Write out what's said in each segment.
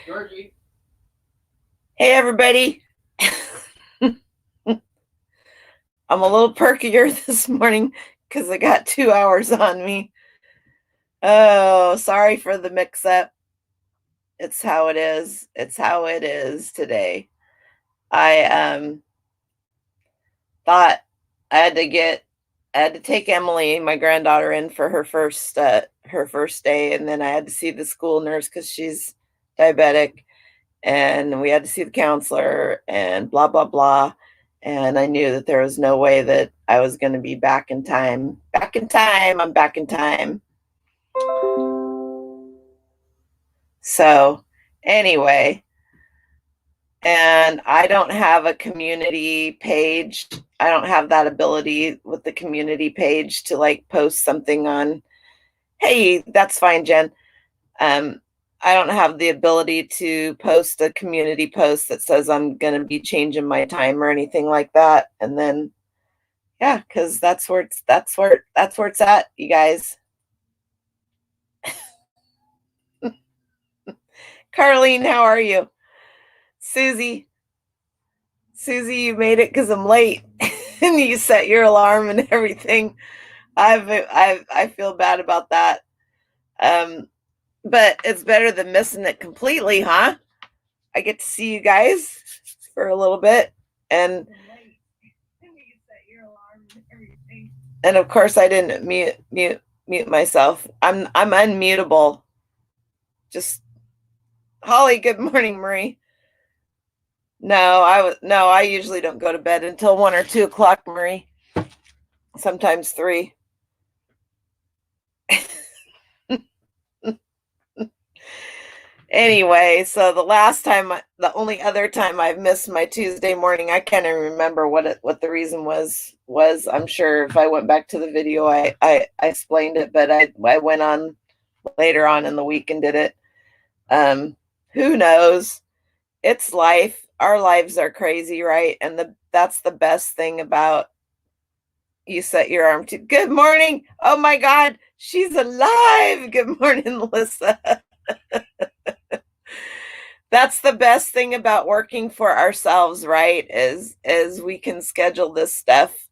Georgie. Hey, everybody. I'm a little perkier this morning because I got 2 hours on me. Oh, sorry for the mix-up. It's how it is. It's how it is today. I thought I had to take Emily, my granddaughter, in for her first day, and then I had to see the school nurse because she's diabetic, and we had to see the counselor and blah blah blah. And I knew that there was no way that I was going to be back in time. Back in time. I'm back in time. So, anyway, and I don't have a community page. I don't have that ability with the community page to like post something on, hey, that's fine, Jen. I don't have the ability to post a community post that says I'm going to be changing my time or anything like that. And then, yeah, because that's where it's at, you guys. Carlene, how are you? Susie, you made it because I'm late, and you set your alarm and everything. I feel bad about that. But it's better than missing it completely, huh? I get to see you guys for a little bit, and of course I didn't mute myself. I'm unmutable. Just Holly, good morning, Marie. No, I usually don't go to bed until 1 or 2 o'clock, Marie. Sometimes 3. Anyway, so the only other time I've missed my Tuesday morning, I can't even remember what the reason was. I'm sure if I went back to the video, I explained it, but I went on later on in the week and did it. Who knows? It's life. Our lives are crazy, right? And that's the best thing about you set your arm to. Good morning. Oh my God, she's alive. Good morning, Melissa. That's the best thing about working for ourselves, right? Is we can schedule this stuff,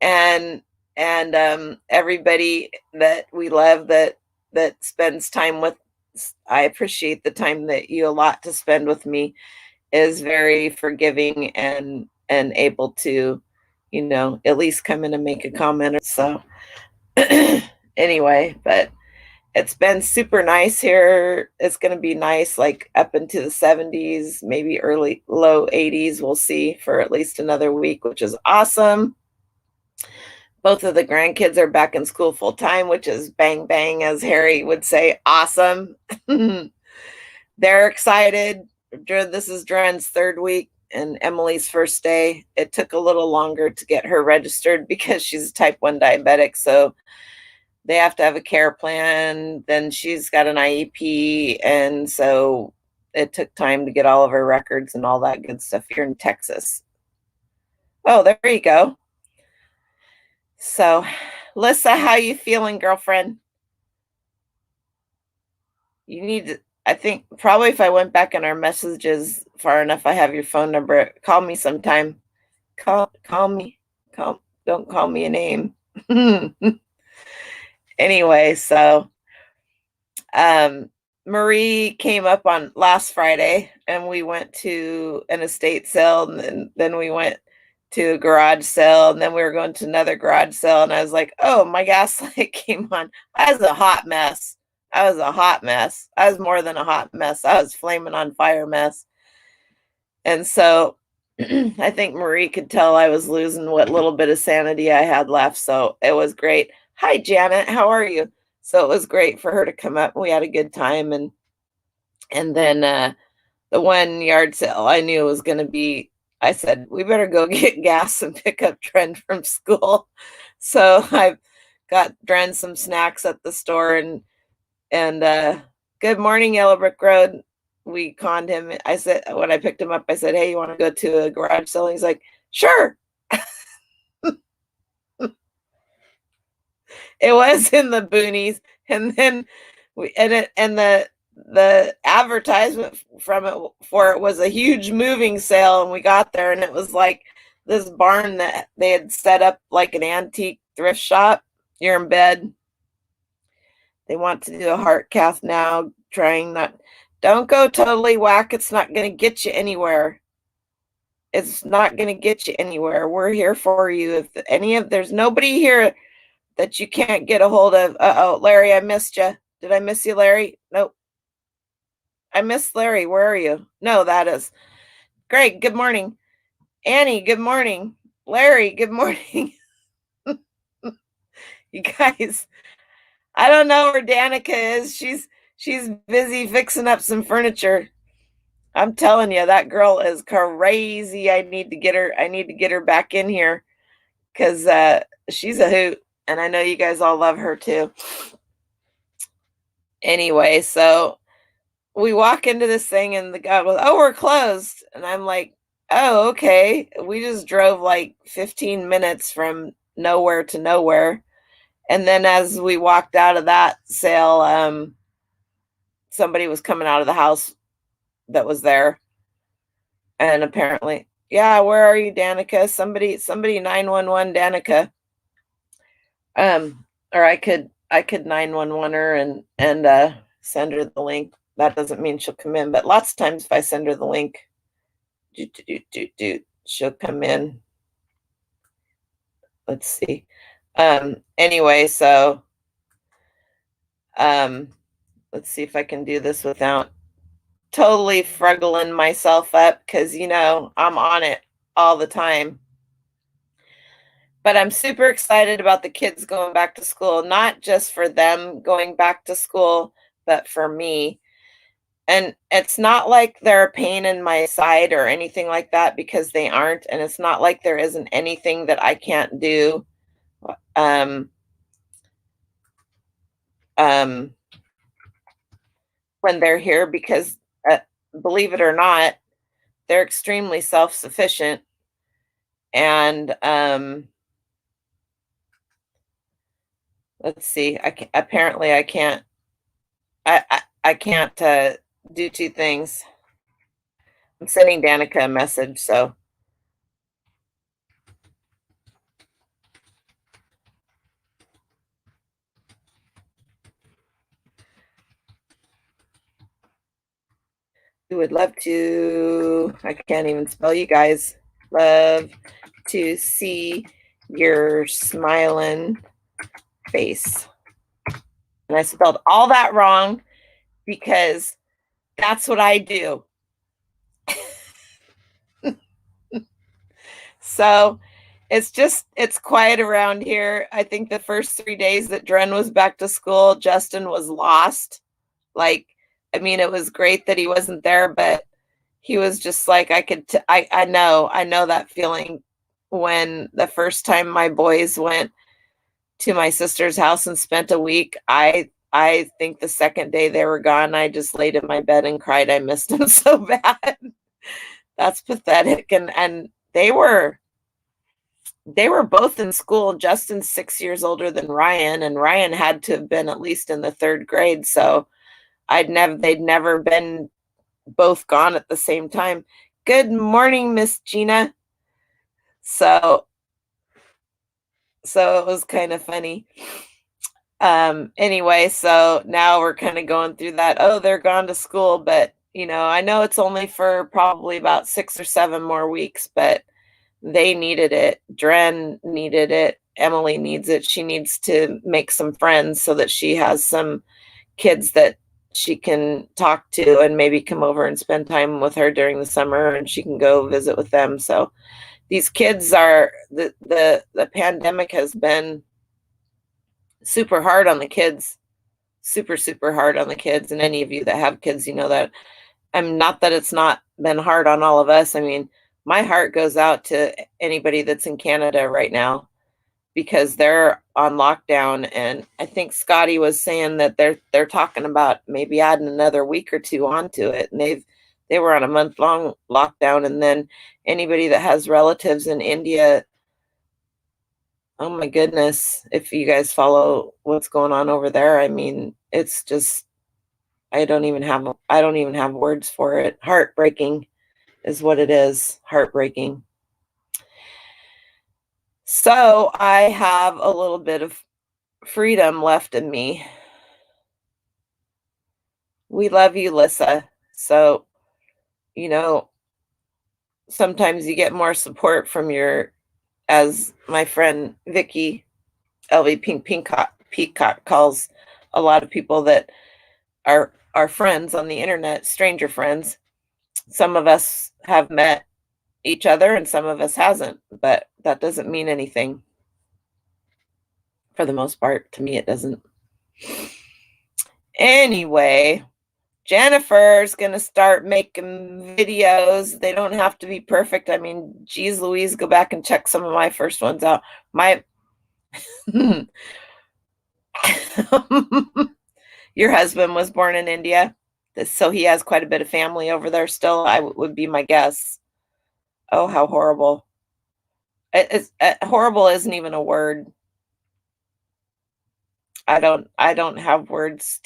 and everybody that we love that spends time with. I appreciate the time that you allot to spend with me, is very forgiving and able to, at least come in and make a comment. So anyway, but it's been super nice here. It's going to be nice, like up into the 70s, maybe low 80s. We'll see for at least another week, which is awesome. Both of the grandkids are back in school full time, which is bang, bang, as Harry would say, awesome. They're excited. This is Dren's 3rd week and Emily's first day. It took a little longer to get her registered because she's a type 1 diabetic. So they have to have a care plan. Then she's got an IEP. And so it took time to get all of her records and all that good stuff here in Texas. Oh, there you go. So, Lissa, how you feeling, girlfriend? You need to, I think probably if I went back in our messages far enough, I have your phone number. Call me sometime. Call me. Don't call me a name. Anyway, so Marie came up on last Friday and we went to an estate sale, and then we went to a garage sale, and then we were going to another garage sale, and I was like, oh, my gas light came on. I was a hot mess. I was more than a hot mess. I was flaming on fire mess. And so I think Marie could tell I was losing what little bit of sanity I had left. So it was great. Hi, Janet. How are you? So it was great for her to come up. We had a good time. And then the one yard sale, I knew it was going to be, I said, we better go get gas and pick up Dren from school. So I got Dren some snacks at the store, and good morning, Yellow Brick Road. We conned him. I said, when I picked him up, I said, hey, you want to go to a garage sale? He's like, sure. It was in the boonies. And then the advertisement from it for it was a huge moving sale, and we got there and it was like this barn that they had set up like an antique thrift shop. You're in bed. They want to do a heart cath now, trying not. Don't go totally whack. It's not going to get you anywhere. It's not going to get you anywhere. We're here for you. If there's nobody here that you can't get a hold of. Uh-oh, Larry, I missed you. Did I miss you, Larry? Nope. I missed Larry. Where are you? No, that is Greg. Good morning. Annie, good morning. Larry, good morning. You guys, I don't know where Danica is. She's busy fixing up some furniture. I'm telling you, that girl is crazy. I need to get her back in here because she's a hoot. And I know you guys all love her too. Anyway, so we walk into this thing and the guy goes, "Oh, we're closed." And I'm like, "Oh, okay." We just drove like 15 minutes from nowhere to nowhere. And then as we walked out of that sale, somebody was coming out of the house that was there. And apparently, yeah, where are you, Danica? Somebody 911 Danica. Or I could 911 her and send her the link. That doesn't mean she'll come in, but lots of times if I send her the link, she'll come in. Let's see. Anyway, so let's see if I can do this without totally fruggling myself up because I'm on it all the time. But I'm super excited about the kids going back to school, not just for them going back to school, but for me. And it's not like they're a pain in my side or anything like that because they aren't. And it's not like there isn't anything that I can't do. Um, when they're here because believe it or not, they're extremely self-sufficient. And let's see, apparently I can't I can't do two things. I'm sending Danica a message, so we would love to, I can't even spell, you guys, love to see your smiling face. And I spelled all that wrong because that's what I do. So it's quiet around here. I think the first 3 days that Dren was back to school, Justin was lost. Like, I mean, it was great that he wasn't there, but he was just like, I know that feeling when the first time my boys went to my sister's house and spent a week. I think the second day they were gone, I just laid in my bed and cried. I missed them so bad. That's pathetic. And they were both in school. Justin's 6 years older than Ryan, and Ryan had to have been at least in the third grade. So they'd never been both gone at the same time. Good morning, Miss Gina. So it was kind of funny. Anyway, so now we're kind of going through that. Oh, they're gone to school, but I know it's only for probably about 6 or 7 more weeks, but they needed it. Dren needed it. Emily needs it. She needs to make some friends so that she has some kids that she can talk to and maybe come over and spend time with her during the summer and she can go visit with them. So these kids are the pandemic has been super hard on the kids, super hard on the kids. And any of you that have kids, you know that. I'm not that it's not been hard on all of us. I mean, my heart goes out to anybody that's in Canada right now because they're on lockdown. And I think Scotty was saying that they're talking about maybe adding another week or 2 onto it. And they were on a month-long lockdown. And then anybody that has relatives in India, oh my goodness, if you guys follow what's going on over there, I mean, it's just I don't even have words for it. Heartbreaking is what it is. Heartbreaking. So I have a little bit of freedom left in me. We love you, Lissa. So, you know, sometimes you get more support from as my friend Vicky LV Peacock calls a lot of people that are friends on the internet, stranger friends. Some of us have met each other and some of us hasn't, but that doesn't mean anything. For the most part, to me, it doesn't. Anyway, Jennifer's going to start making videos. They don't have to be perfect. I mean, geez Louise, go back and check some of my first ones out. Your husband was born in India, so he has quite a bit of family over there still, would be my guess. Oh, how horrible. Horrible isn't even a word. I don't have words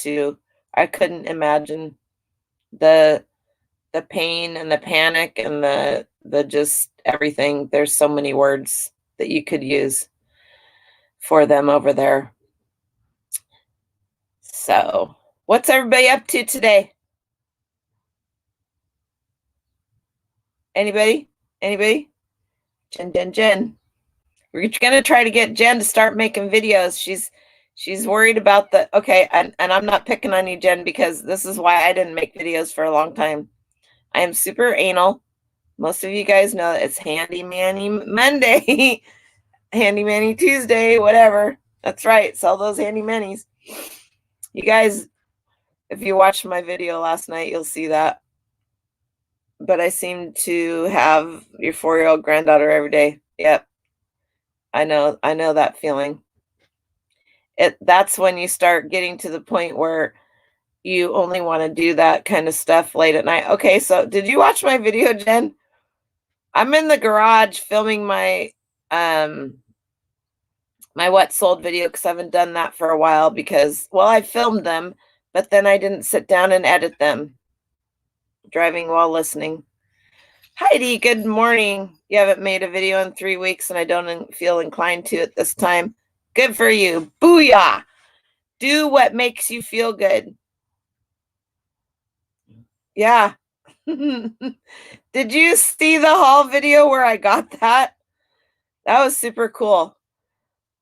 I couldn't imagine the pain and the panic and the just everything. There's so many words that you could use for them over there. So, what's everybody up to today? Anybody? Anybody? Jen. We're gonna try to get Jen to start making videos. She's worried about okay, and I'm not picking on you, Jen, because this is why I didn't make videos for a long time. I am super anal. Most of you guys know it's Handy Manny Monday, Handy Manny Tuesday, whatever. That's right. Sell those Handy Mannies. You guys, if you watched my video last night, you'll see that. But I seem to have your 4-year-old granddaughter every day. Yep. I know that feeling. That's when you start getting to the point where you only want to do that kind of stuff late at night. Okay, so did you watch my video, Jen? I'm in the garage filming my my what sold video because I haven't done that for a while because, well, I filmed them, but then I didn't sit down and edit them. Driving while listening. Heidi, good morning. You haven't made a video in 3 weeks and I don't feel inclined to at this time. Good for you. Booyah. Do what makes you feel good. Yeah. Did you see the haul video where I got that? That was super cool.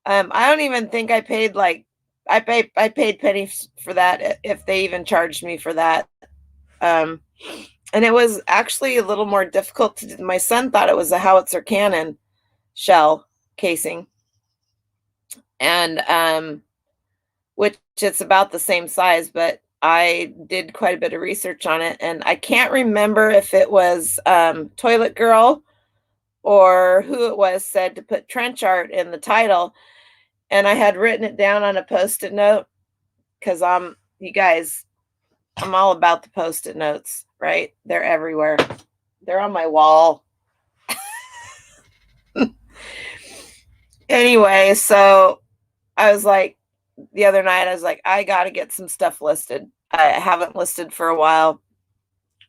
I don't even think I paid I paid pennies for that if they even charged me for that. And it was actually a little more difficult to do. My son thought it was a howitzer cannon shell casing. And which it's about the same size, but I did quite a bit of research on it, and I can't remember if it was Toilet Girl or who it was said to put trench art in the title, and I had written it down on a Post-it note because you guys, I'm all about the Post-it notes, right? They're everywhere. They're on my wall. Anyway, so I was like, the other night, I was like, I got to get some stuff listed. I haven't listed for a while.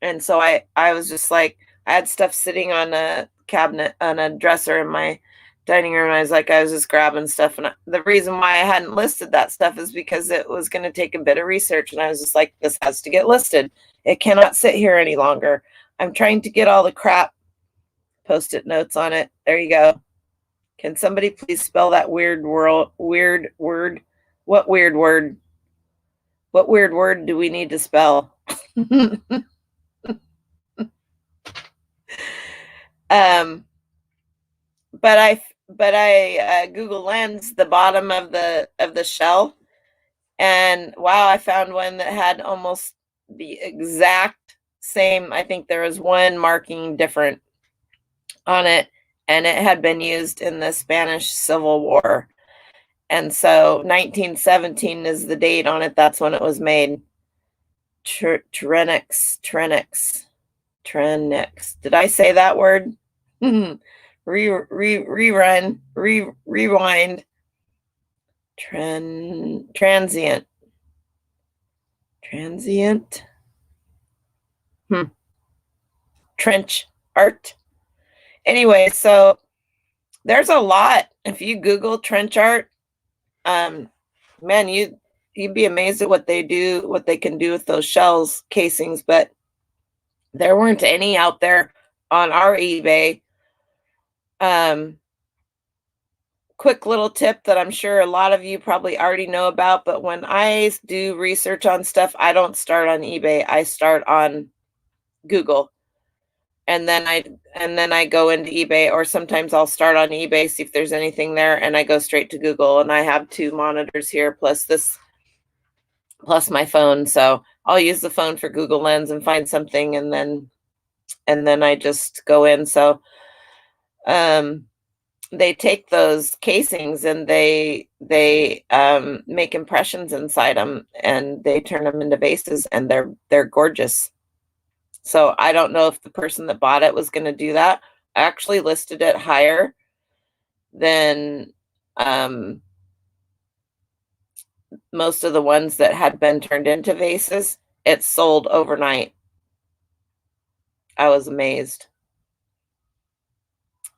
And so I was just like, I had stuff sitting on a cabinet, on a dresser in my dining room. And I was just grabbing stuff. And the reason why I hadn't listed that stuff is because it was going to take a bit of research. And I was just like, this has to get listed. It cannot sit here any longer. I'm trying to get all the crap Post-it notes on it. There you go. Can somebody please spell that weird word? What weird word? What weird word do we need to spell? But I Google Lens the bottom of the shell, and wow, I found one that had almost the exact same. I think there was one marking different on it, and it had been used in the Spanish Civil War. And so 1917 is the date on it. That's when it was made. Trenix. Did I say that word? Rewind. Transient. Transient. Trench art. Anyway, so there's a lot. If you Google trench art, man, you'd be amazed at what they can do with those shells casings. But there weren't any out there on our eBay. Quick little tip that I'm sure a lot of you probably already know about, but when I do research on stuff, I don't start on eBay. I start on Google. And then I go into eBay, or sometimes I'll start on eBay, see if there's anything there, and I go straight to Google. And I have 2 monitors here plus my phone. So I'll use the phone for Google Lens and find something, and then I just go in. So they take those casings and they make impressions inside them, and they turn them into vases, and they're gorgeous. So I don't know if the person that bought it was going to do that. I actually listed it higher than most of the ones that had been turned into vases. It sold overnight. I was amazed.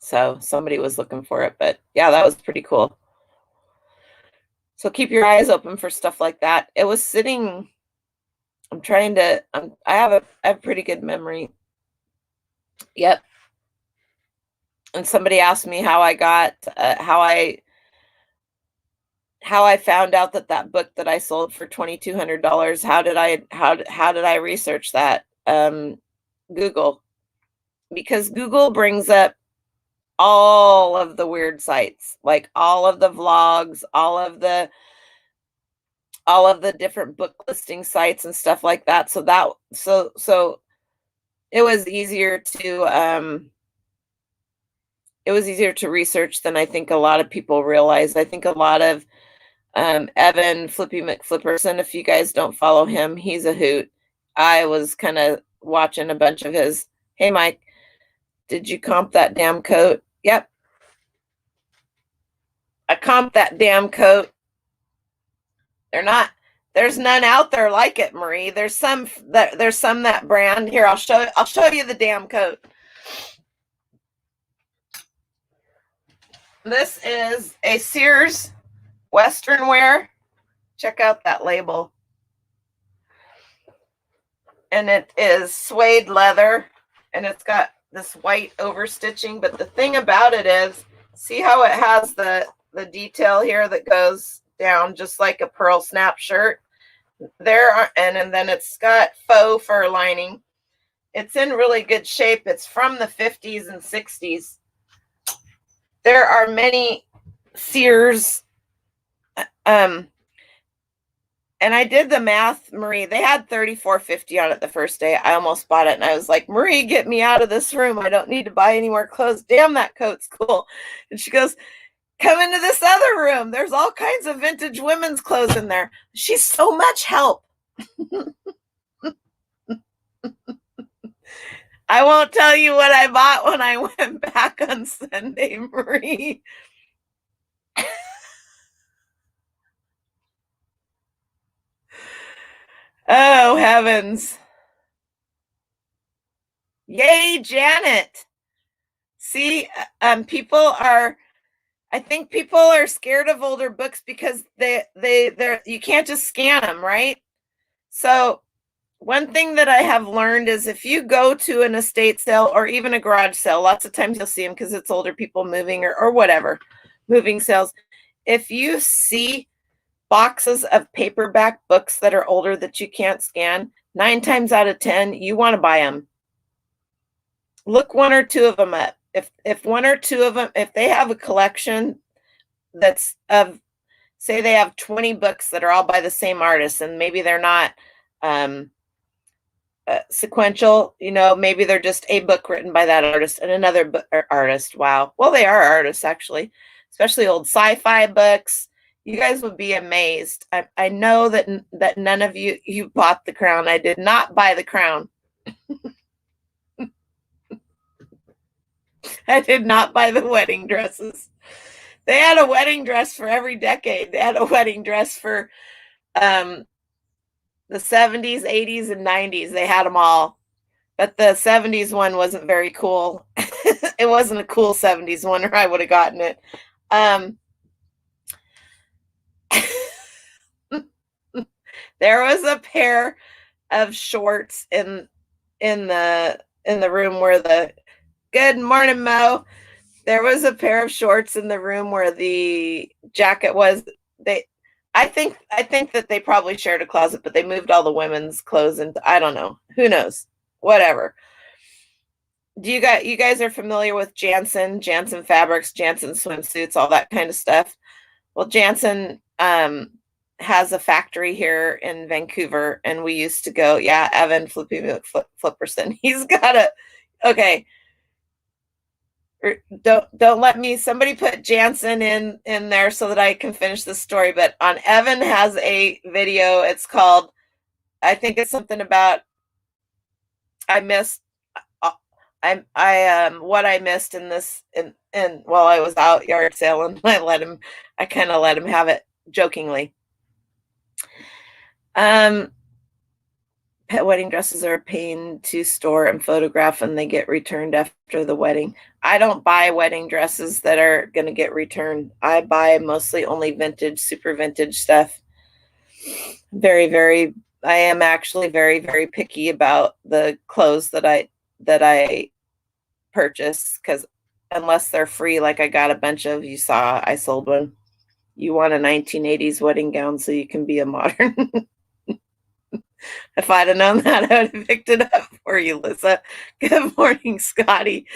So somebody was looking for it, but yeah, that was pretty cool. So keep your eyes open for stuff like that. It was sitting, I have a pretty good memory. Yep. And somebody asked me how I got, how I found out that book that I sold for $2,200. How did I research that? Google, because Google brings up all of the weird sites, like all of the vlogs, all of the different book listing sites and stuff like that. So it was easier to research than I think a lot of people realize. I think a lot of Evan Flippy McFlipperson, if you guys don't follow him, he's a hoot. I was kind of watching a bunch of his. Hey, Mike, did you comp that damn coat? Yep. I comped that damn coat. There's none out there like it, Marie. There's some that brand. Here, I'll show you the damn coat. This is a Sears Western wear. Check out that label. And it is suede leather, and it's got this white overstitching. But the thing about it is, see how it has the detail here that goes down just like a pearl snap shirt. And then it's got faux fur lining. It's in really good shape. It's from the 50s and 60s. There are many Sears, and I did the math, Marie. They had $34.50 on it the first day. I almost bought it, and I was like, Marie, get me out of this room. I don't need to buy any more clothes. Damn, that coat's cool. And she goes, come into this other room. There's all kinds of vintage women's clothes in there. She's so much help. I won't tell you what I bought when I went back on Sunday, Marie. Oh, heavens. Yay, Janet. See, I think people are scared of older books because they're you can't just scan them, right? So one thing that I have learned is if you go to an estate sale or even a garage sale, lots of times you'll see them because it's older people moving or whatever, moving sales. If you see boxes of paperback books that are older that you can't scan, 9 times out of 10, you want to buy them. Look 1 or 2 of them up. If 1 or 2 of them, if they have a collection that's of, say they have 20 books that are all by the same artist, and maybe they're not sequential, maybe they're just a book written by that artist and another artist. Wow. Well, they are artists, actually, especially old sci-fi books. You guys would be amazed. I know that none of you bought The Crown. I did not buy The Crown. I did not buy the wedding dresses. They had a wedding dress for every decade. They had a wedding dress for The 70s, 80s, and 90s, they had them all. But the 70s one wasn't very cool. It wasn't a cool 70s one, or I would have gotten it. Um, there was a pair of shorts in the room where the good morning, Mo. There was a pair of shorts in the room where the jacket was. They, I think that they probably shared a closet, but they moved all the women's clothes, and I don't know. Who knows? Whatever. Do you guys are familiar with Jansen fabrics, Jansen swimsuits, all that kind of stuff? Well, Jansen has a factory here in Vancouver, and we used to go. Yeah, Evan Flipperson. He's got a okay. Don't let me. Somebody put Jansen in there so that I can finish the story. But on Evan has a video. It's called. I think it's something about I missed. I what I missed in this in while I was out yard sailing. I kind of let him have it jokingly. Um, Pet wedding dresses are a pain to store and photograph, and they get returned after the wedding. I don't buy wedding dresses that are going to get returned. I buy mostly only vintage, super vintage stuff. I am actually very, very picky about the clothes that I purchase, because unless they're free, like I got a bunch of, you saw, I sold one. You want a 1980s wedding gown so you can be a modern. If I'd have known that, I would have picked it up for you, Lisa. Good morning, Scotty.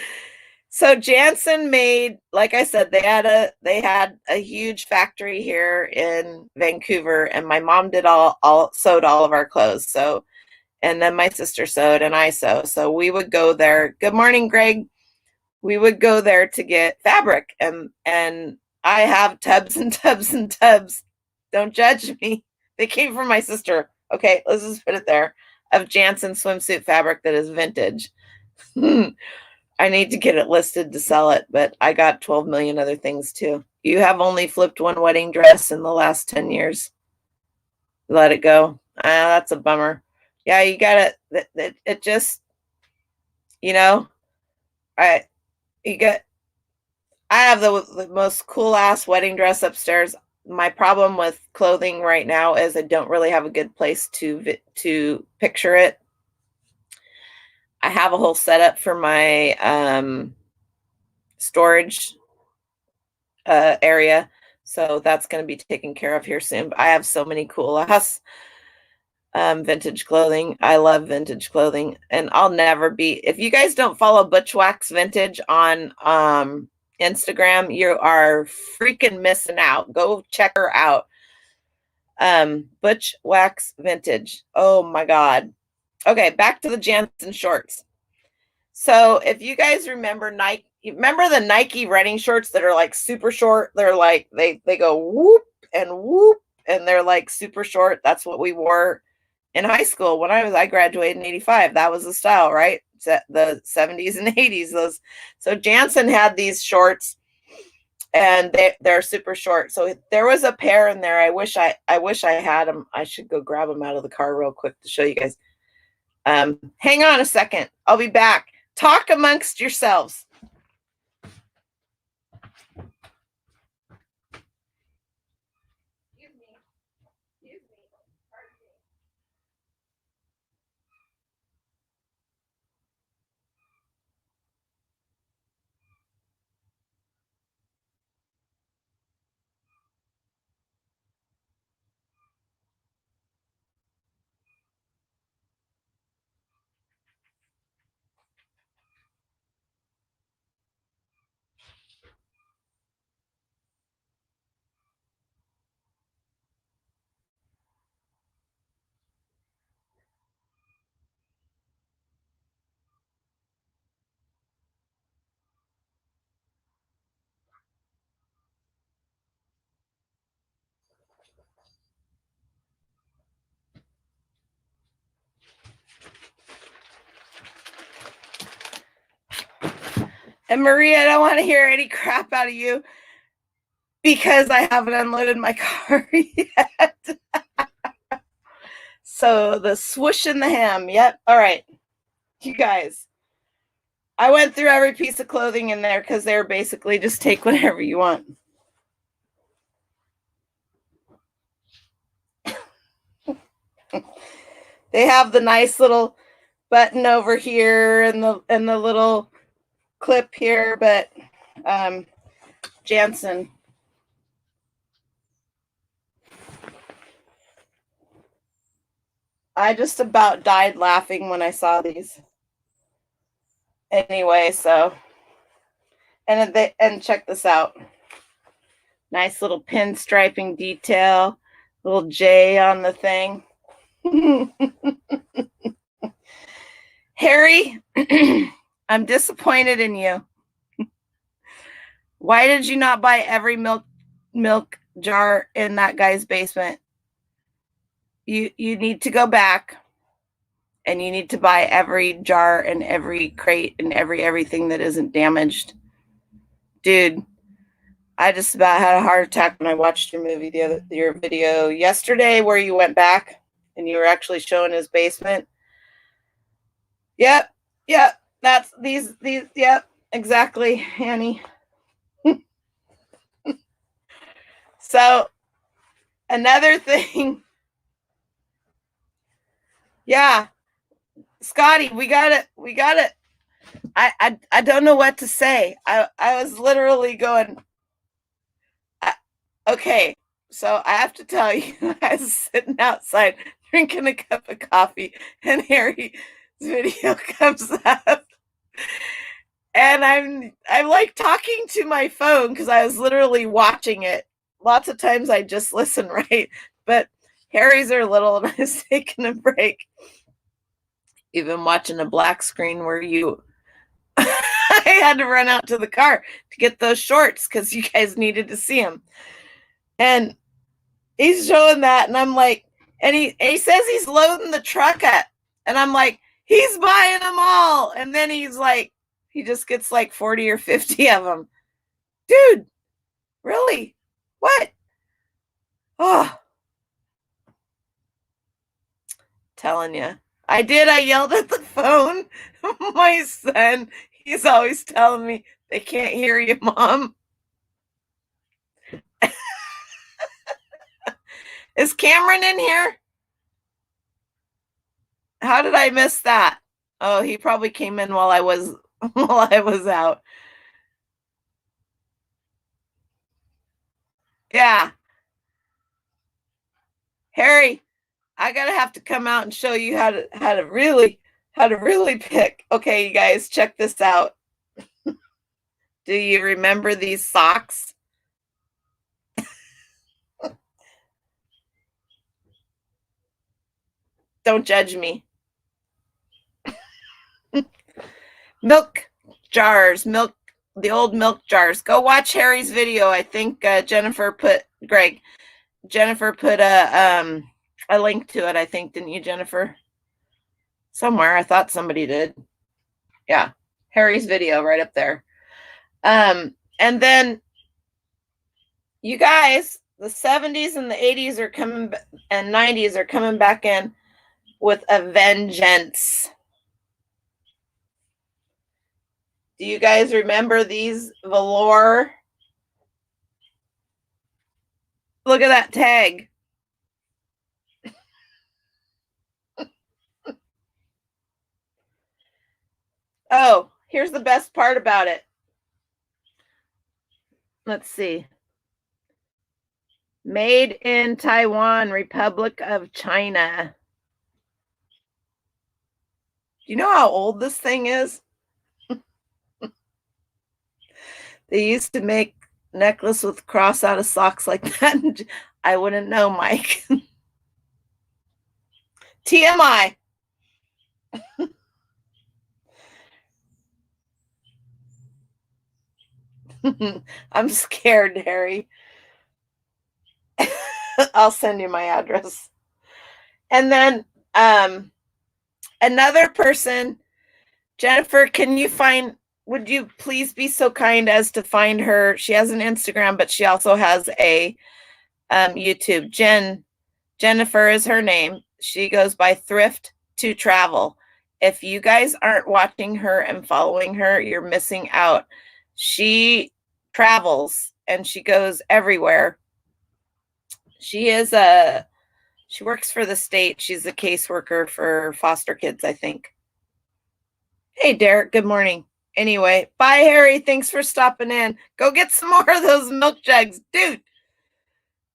So Jansen made, like I said, they had a huge factory here in Vancouver, and my mom did all sewed all of our clothes. So, and then my sister sewed and I sew. So we would go there. Good morning, Greg. We would go there to get fabric, and I have tubs and tubs and tubs. Don't judge me. They came from my sister. Okay, let's just put it there. Of Jansen swimsuit fabric that is vintage. I need to get it listed to sell it, but I got 12 million other things too. You have only flipped one wedding dress in the last 10 years. Let it go. That's a bummer. Yeah, you got it just, you know, I you get I have the most cool ass wedding dress upstairs. My problem with clothing right now is I don't really have a good place to picture it. I have a whole setup for my storage area, so that's going to be taken care of here soon. I have so many cool ass vintage clothing. I love vintage clothing, and I'll never be. If you guys don't follow Butch Wax Vintage on Instagram, you are freaking missing out. Go check her out. Butch Wax Vintage. Oh my god. Okay, back to the Jansen shorts. So if you guys remember Nike, remember the Nike running shorts that are like super short? They're like they go whoop, and they're like super short. That's what we wore in high school when I graduated in 85. That was the style, right? The 70s and 80s. So Jansen had these shorts, and they're super short. So there was a pair in there. I wish I had them. I should go grab them out of the car real quick to show you guys. Hang on a second. I'll be back. Talk amongst yourselves. And Maria, I don't want to hear any crap out of you because I haven't unloaded my car yet. So the swoosh and the hem. Yep. All right. You guys. I went through every piece of clothing in there because they're basically just take whatever you want. They have the nice little button over here and the little clip here, but Jansen. I just about died laughing when I saw these. Anyway, so and check this out. Nice little pinstriping detail, little J on the thing. Harry, I'm disappointed in you. Why did you not buy every milk jar in that guy's basement? You need to go back and you need to buy every jar and every crate and everything that isn't damaged. Dude, I just about had a heart attack when I watched your your video yesterday where you went back and you were actually showing his basement. Yep. That's these, yep, exactly, Annie. So another thing. Yeah. Scotty, we got it. I don't know what to say. I was literally going, okay, so I have to tell you, I was sitting outside drinking a cup of coffee, and Harry's video comes up, and I'm like talking to my phone because I was literally watching it. Lots of times I just listen, right? But Harry's are little, and I was taking a break, even watching a black screen where you. I had to run out to the car to get those shorts because you guys needed to see them. And he's showing that, and I'm like, and he says he's loading the truck up, and I'm like, he's buying them all. And then he's like, he just gets like 40 or 50 of them. Dude, really? What? Oh, telling you. I did. I yelled at the phone. My son, he's always telling me they can't hear you, Mom. Is Cameron in here? How did I miss that? Oh, he probably came in while I was out. Yeah. Harry, I gotta have to come out and show you how to really pick. Okay, you guys, check this out. Do you remember these socks? Don't judge me. Milk jars, the old milk jars. Go watch Harry's video. I think Jennifer put a link to it, I think, didn't you, Jennifer? Somewhere. I thought somebody did. Yeah. Harry's video right up there. And then you guys, the 70s and the 80s are coming, and 90s are coming back in with a vengeance. Do you guys remember these velour? Look at that tag. Oh, here's the best part about it. Let's see. Made in Taiwan, Republic of China. Do you know how old this thing is? They used to make necklace with cross out of socks like that. I wouldn't know, Mike. TMI. I'm scared, Harry. I'll send you my address. And then another person, Jennifer, would you please be so kind as to find her? She has an Instagram, but she also has a YouTube. Jennifer is her name. She goes by Thrift to Travel. If you guys aren't watching her and following her, you're missing out. She travels and she goes everywhere. She works for the state. She's a caseworker for foster kids, I think. Hey, Derek, good morning. Anyway, bye, Harry. Thanks for stopping in. Go get some more of those milk jugs. Dude,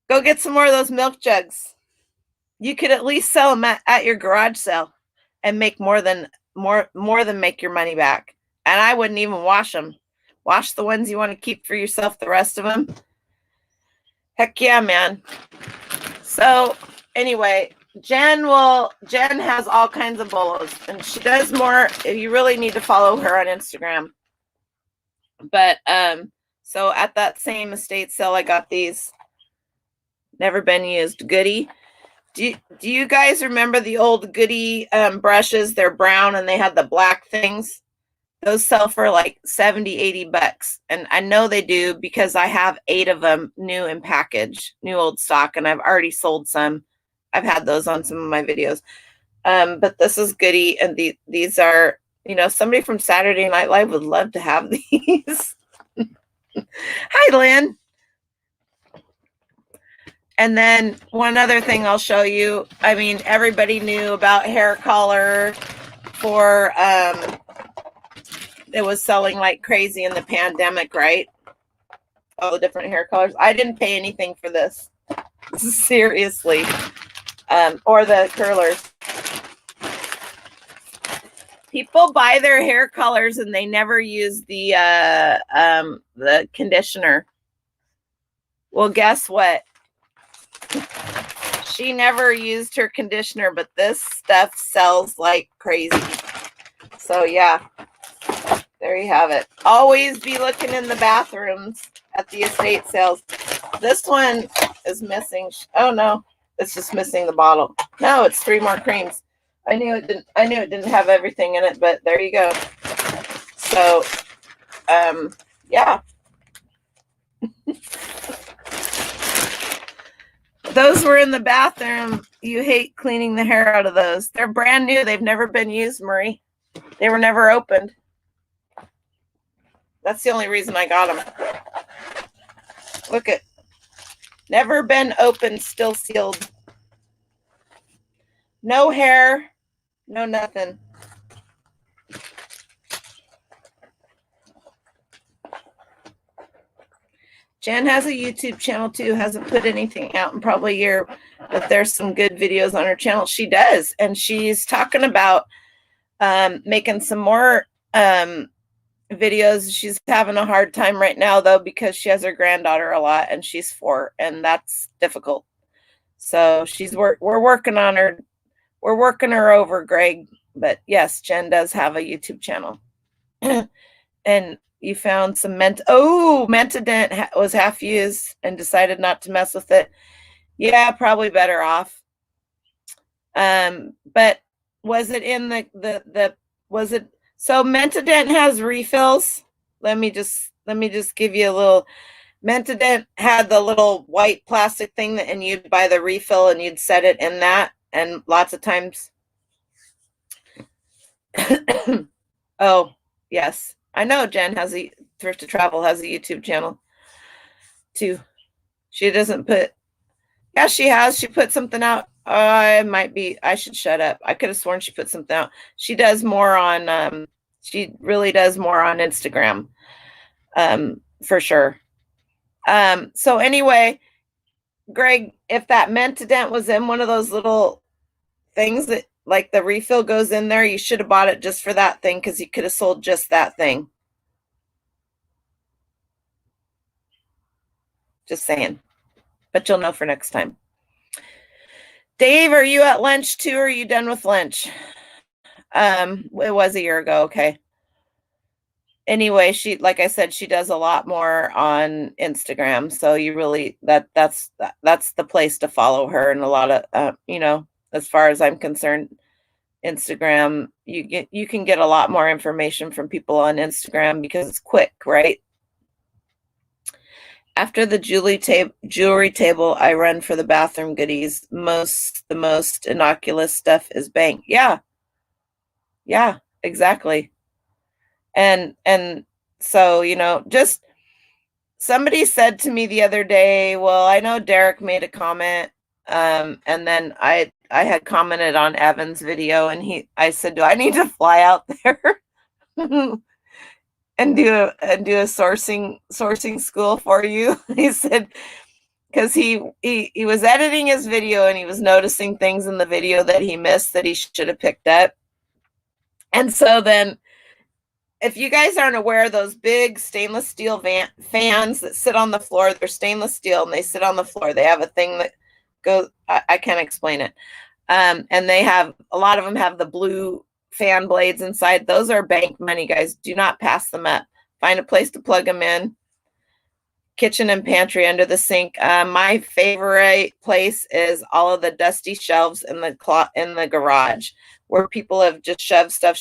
go get some more of those milk jugs. You could at least sell them at your garage sale and make more than make your money back. And I wouldn't even wash them. Wash the ones you want to keep for yourself, the rest of them. Heck yeah, man. So anyway, Jen has all kinds of bolos, and she does more. You really need to follow her on Instagram. But so at that same estate sale, I got these never been used goodie. Do you guys remember the old goodie brushes? They're brown and they had the black things. Those sell for like 70, 80 bucks. And I know they do because I have 8 of them new in package, new old stock, and I've already sold some. I've had those on some of my videos. But this is goodie, and these are, somebody from Saturday Night Live would love to have these. Hi, Lynn. And then one other thing I'll show you. I mean, everybody knew about hair color for it was selling like crazy in the pandemic, right? All the different hair colors. I didn't pay anything for this. Seriously. Or the curlers. People buy their hair colors and they never use the conditioner. Well, guess what? She never used her conditioner, but this stuff sells like crazy. So yeah, there you have it. Always be looking in the bathrooms at the estate sales. This one is missing. Oh no, it's just missing the bottle. No, it's 3 more creams. I knew it didn't have everything in it, but there you go. So yeah. Those were in the bathroom. You hate cleaning the hair out of those. They're brand new. They've never been used, Marie. They were never opened. That's the only reason I got them. Look at, never been opened, still sealed. No hair, no nothing. Jen has a YouTube channel too, hasn't put anything out in probably a year, but there's some good videos on her channel. She does, and she's talking about making some more videos. She's having a hard time right now though, because she has her granddaughter a lot and she's 4, and that's difficult. So we're working on her. We're working her over, Greg. But yes, Jen does have a YouTube channel. And you found some Mentadent was half used and decided not to mess with it. Yeah, probably better off. But was it in was it, so Mentadent has refills? Let me just give you a little. Mentadent had the little white plastic thing and you'd buy the refill and you'd set it in that, and lots of times. Oh, yes. I know Jen has a Thrift to Travel has a YouTube channel too. She doesn't put, yeah, she has. She put something out. I should shut up. I could have sworn she put something out. She does more on, she really does more on Instagram, for sure. So anyway, Greg, if that Mentadent was in one of those little things that like the refill goes in there, you should have bought it just for that thing, because you could have sold just that thing. Just saying. But you'll know for next time. Dave, are you at lunch too, or are you done with lunch? It was a year ago. Okay. Anyway, she, like I said, she does a lot more on Instagram. So you really, that's the place to follow her. And a lot of, as far as I'm concerned, Instagram, you can get a lot more information from people on Instagram because it's quick, right? After the jewelry table, I run for the bathroom goodies. The most innocuous stuff is bank. Yeah, yeah, exactly. And so, just somebody said to me the other day, well, I know Derek made a comment, and then I had commented on Evan's video, and I said, do I need to fly out there and do a sourcing school for you? He said, because he was editing his video and he was noticing things in the video that he missed that he should have picked up. And so then, if you guys aren't aware, those big stainless steel fans that sit on the floor, they're stainless steel and they sit on the floor. They have a thing that goes, I can't explain it. And they have, a lot of them have the blue fan blades inside. Those are bank money, guys. Do not pass them up. Find a place to plug them in. Kitchen and pantry under the sink. My favorite place is all of the dusty shelves in the garage where people have just shoved stuff,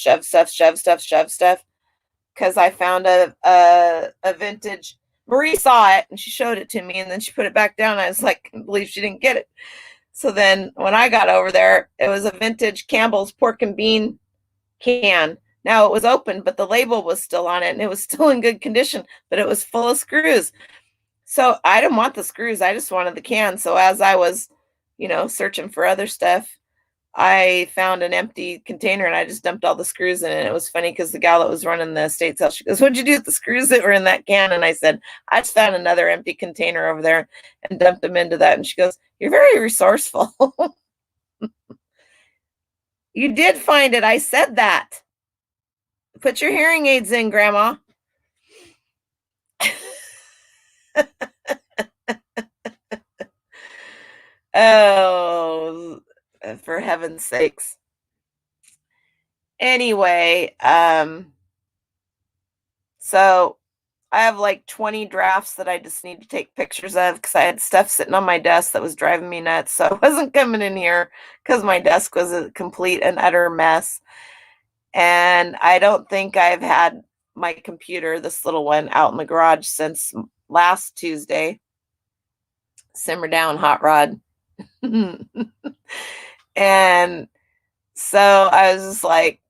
because I found a vintage. Marie saw it and she showed it to me, and then she put it back down. I was like, I can't believe she didn't get it. So then when I got over there, it was a vintage Campbell's pork and bean can. Now it was open, but the label was still on it and it was still in good condition, but it was full of screws. So I didn't want the screws. I just wanted the can. So as I was, searching for other stuff, I found an empty container and I just dumped all the screws in it. It was funny because the gal that was running the estate sale, she goes, what'd you do with the screws that were in that can? And I said, I just found another empty container over there and dumped them into that. And she goes, you're very resourceful. You did find it. I said that. Put your hearing aids in, Grandma. Oh, for heaven's sakes. Anyway, so I have like 20 drafts that I just need to take pictures of because I had stuff sitting on my desk that was driving me nuts. So I wasn't coming in here because my desk was a complete and utter mess. And I don't think I've had my computer, this little one, out in the garage since last Tuesday. Simmer down, hot rod. And so I was just like,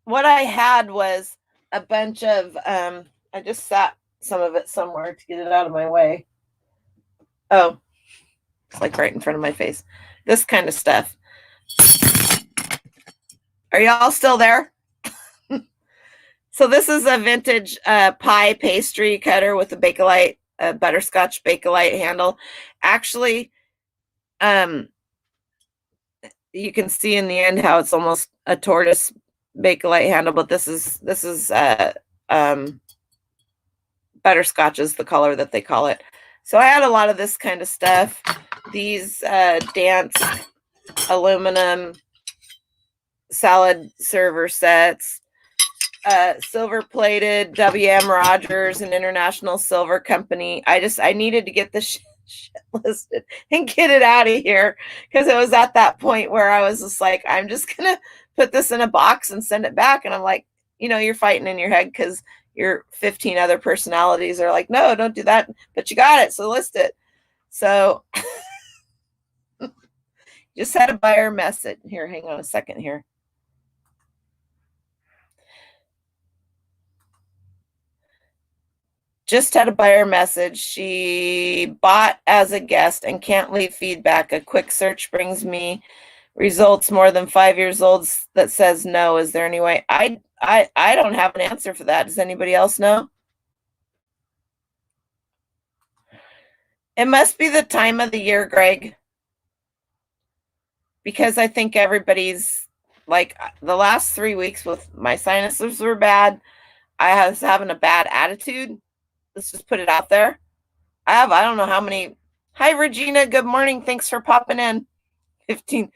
what I had was a bunch of, I just sat some of it somewhere to get it out of my way. Oh, it's like right in front of my face. This kind of stuff. Are y'all still there? So this is a vintage pie pastry cutter with a Bakelite, a butterscotch Bakelite handle. Actually, you can see in the end how it's almost a tortoise Bakelite handle, but this is butterscotch is the color that they call it. So I had a lot of this kind of stuff. These dance aluminum salad server sets, silver plated WM Rogers, an international silver company. I needed to get this shit listed and get it out of here because it was at that point where I was just like, I'm just gonna put this in a box and send it back. And I'm like, you're fighting in your head because your 15 other personalities are like, no, don't do that, but you got it, so list it. So just had a buyer message here. Hang on a second here. Just had a buyer message. She bought as a guest and can't leave feedback. A quick search brings me results more than 5 years old that says no. Is there any way? I don't have an answer for that. Does anybody else know? It must be the time of the year, Greg, because I think everybody's like, the last 3 weeks with my sinuses were bad. I was having a bad attitude. Let's just put it out there. I don't know how many. Hi, Regina. Good morning. Thanks for popping in. 15,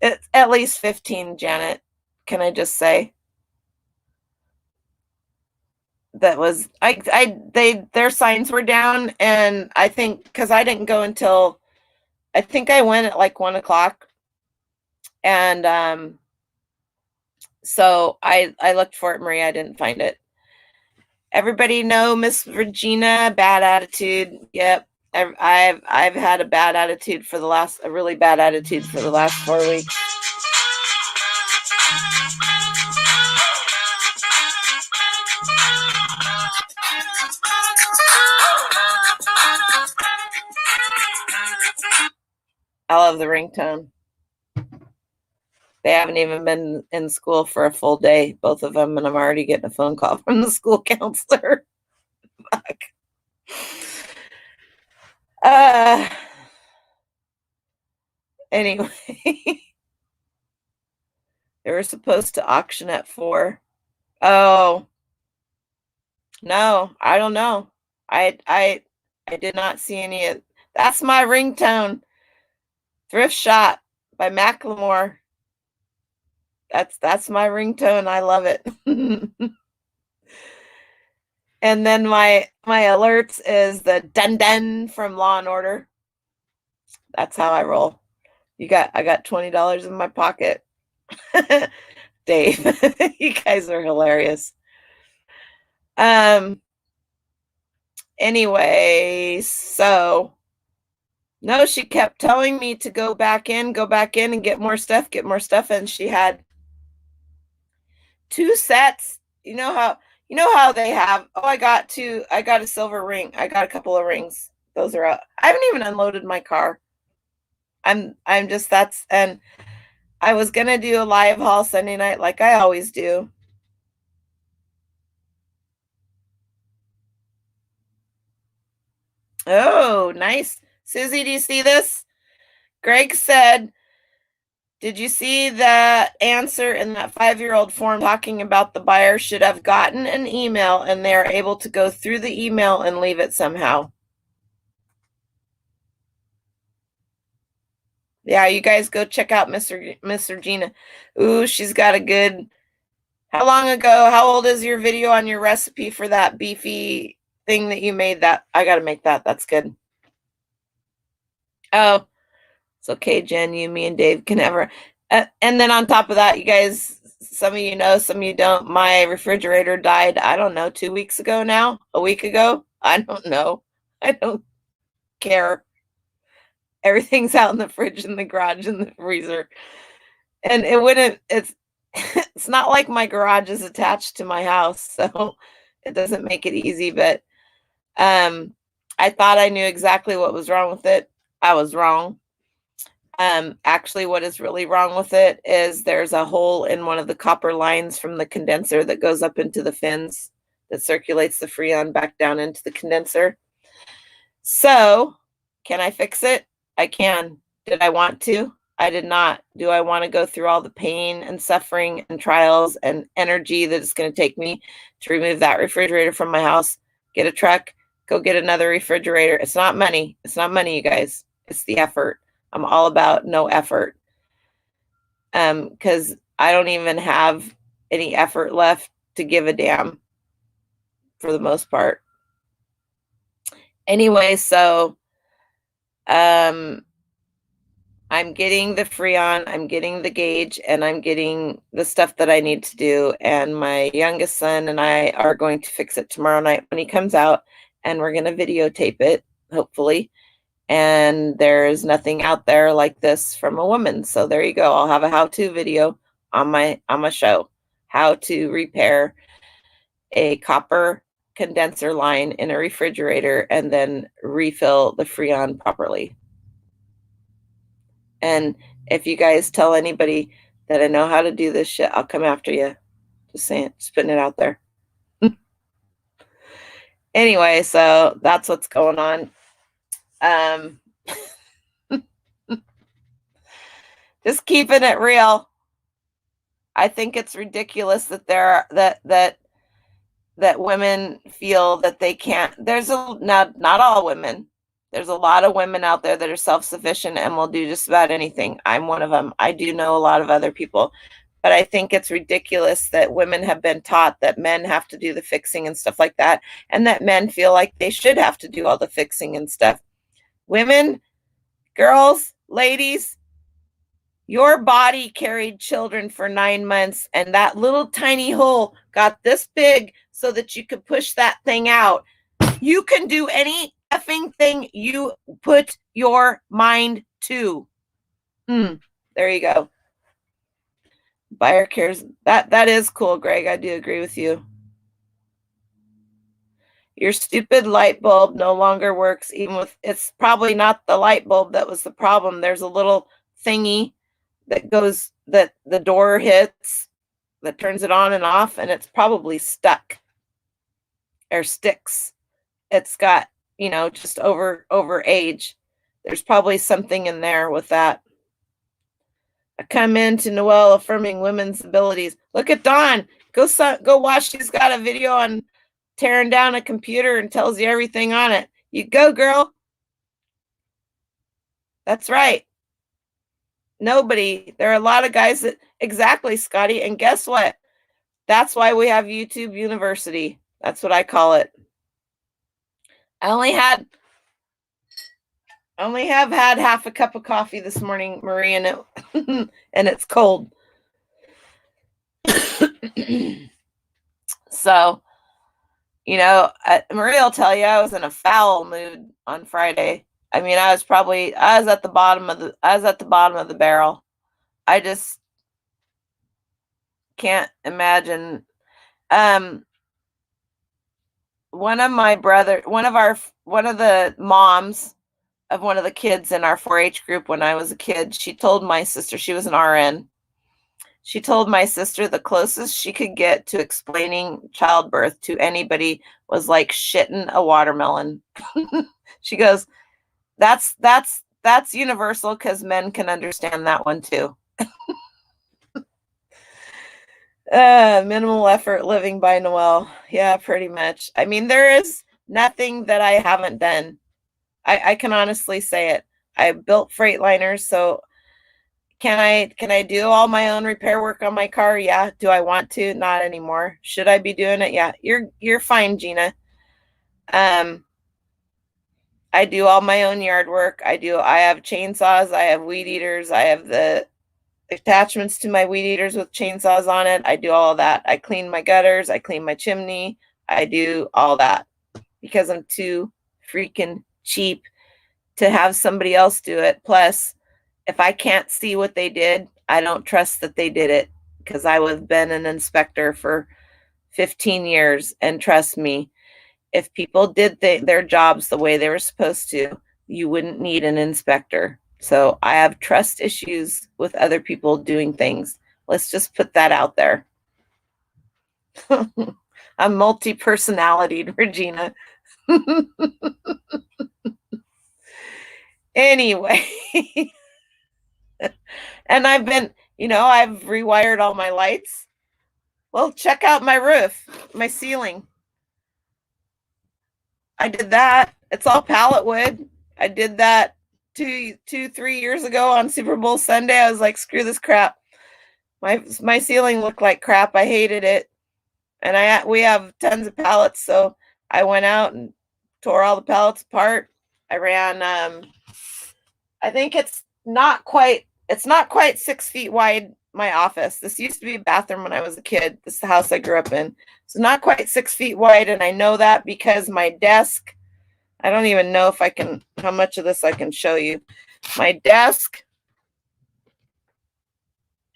at least 15, Janet. Can I just say? That was, their signs were down. And I think, because I didn't go until, I think I went at like 1 o'clock. And so I looked for it, Marie. I didn't find it. Everybody know Miss Regina, bad attitude. Yep. I've had a bad attitude for a really bad attitude for the last 4 weeks. I love the ringtone. They haven't even been in school for a full day, both of them, and I'm already getting a phone call from the school counselor. Fuck. Anyway, they were supposed to auction at 4. Oh, no, I don't know. I did not see any of that's my ringtone. Thrift Shop by Macklemore. That's my ringtone. I love it. And then my alerts is the dun dun from Law and Order. That's how I roll. I got $20 in my pocket. Dave, you guys are hilarious. Anyway, so no, she kept telling me to go back in and get more stuff, and she had 2 sets. You know how they have, oh, I got a silver ring. I got a couple of rings. Those are out. I haven't even unloaded my car. I'm just and I was gonna do a live haul Sunday night like I always do. Oh, nice. Susie, do you see this? Greg said, did you see that answer in that 5-year-old form talking about the buyer should have gotten an email and they're able to go through the email and leave it somehow? Yeah, you guys go check out Miss Regina. Ooh, she's got a good. How long ago? How old is your video on your recipe for that beefy thing that you made? That I got to make that. That's good. Oh, it's okay, Jen. You, me, and Dave can ever. And then on top of that, you guys, some of you know, some of you don't. My refrigerator died. I don't know, 2 weeks ago now, a week ago. I don't know. I don't care. Everything's out in the fridge, in the garage, in the freezer, and it wouldn't. It's not like my garage is attached to my house, so it doesn't make it easy. But I thought I knew exactly what was wrong with it. I was wrong. Actually, what is really wrong with it is there's a hole in one of the copper lines from the condenser that goes up into the fins that circulates the Freon back down into the condenser. So, can I fix it? I can. Did I want to? I did not. Do I want to go through all the pain and suffering and trials and energy that it's going to take me to remove that refrigerator from my house, get a truck, go get another refrigerator? It's not money. It's not money, you guys. It's the effort. I'm all about no effort. Because I don't even have any effort left to give a damn for the most part. Anyway, so I'm getting the Freon, I'm getting the gauge, and I'm getting the stuff that I need to do. And my youngest son and I are going to fix it tomorrow night when he comes out, and we're going to videotape it, hopefully. And there's nothing out there like this from a woman. So there you go. I'll have a how-to video on my show, how to repair a copper condenser line in a refrigerator and then refill the Freon properly. And if you guys tell anybody that I know how to do this shit, I'll come after you. Just saying, just putting it out there. Anyway, so that's what's going on. Just keeping it real. I think it's ridiculous that that women feel that they can't. There's not all women. There's a lot of women out there that are self-sufficient and will do just about anything. I'm one of them. I do know a lot of other people. But I think it's ridiculous that women have been taught that men have to do the fixing and stuff like that, and that men feel like they should have to do all the fixing and stuff. Women, girls, ladies, your body carried children for 9 months, and that little tiny hole got this big so that you could push that thing out. You can do any effing thing you put your mind to. There you go. Buyer cares. That is cool, Greg. I do agree with you. Your stupid light bulb no longer works, even with it's probably not the light bulb that was the problem. There's a little thingy that goes that the door hits that turns it on and off, and it's probably stuck or sticks. It's got, just over age. There's probably something in there with that. I come into Noelle affirming women's abilities. Look at Dawn. Go watch. She's got a video on tearing down a computer and tells you everything on it. You go, girl. That's right. Nobody. There are a lot of guys that exactly, Scotty. And guess what? That's why we have YouTube University. That's what I call it. I only have had half a cup of coffee this morning, Marie, and and it's cold. So, Marie will tell you I was in a foul mood on Friday. I mean, I was at the bottom of the barrel. I just can't imagine. One of the moms of one of the kids in our 4-H group when I was a kid, she told my sister, she was an RN. She told my sister the closest she could get to explaining childbirth to anybody was like shitting a watermelon. She goes, that's universal because men can understand that one too. Minimal effort living by Noelle. Yeah, pretty much. I mean, there is nothing that I haven't done. I can honestly say it. I built Freightliners, so can I do all my own repair work on my car? Yeah. Do I want to? Not anymore. Should I be doing it? Yeah. You're fine, Gina. I do all my own yard work. I have chainsaws, I have weed eaters, I have the attachments to my weed eaters with chainsaws on it. I do all of that. I clean my gutters, I clean my chimney. I do all that because I'm too freaking cheap to have somebody else do it. Plus, if I can't see what they did, I don't trust that they did it because I have been an inspector for 15 years. And trust me, if people did their jobs the way they were supposed to, you wouldn't need an inspector. So I have trust issues with other people doing things. Let's just put that out there. I'm multi-personalitied, Regina. Anyway. And I've rewired all my lights. Well, check out my roof, my ceiling. I did that. It's all pallet wood. I did that 3 years ago on Super Bowl Sunday. I was like, screw this crap. My ceiling looked like crap. I hated it. And we have tons of pallets, so I went out and tore all the pallets apart. I ran I think it's not quite 6 feet wide, my office. This used to be a bathroom when I was a kid. This is the house I grew up in. It's not quite 6 feet wide, and I know that because my desk, I don't even know how much of this I can show you. My desk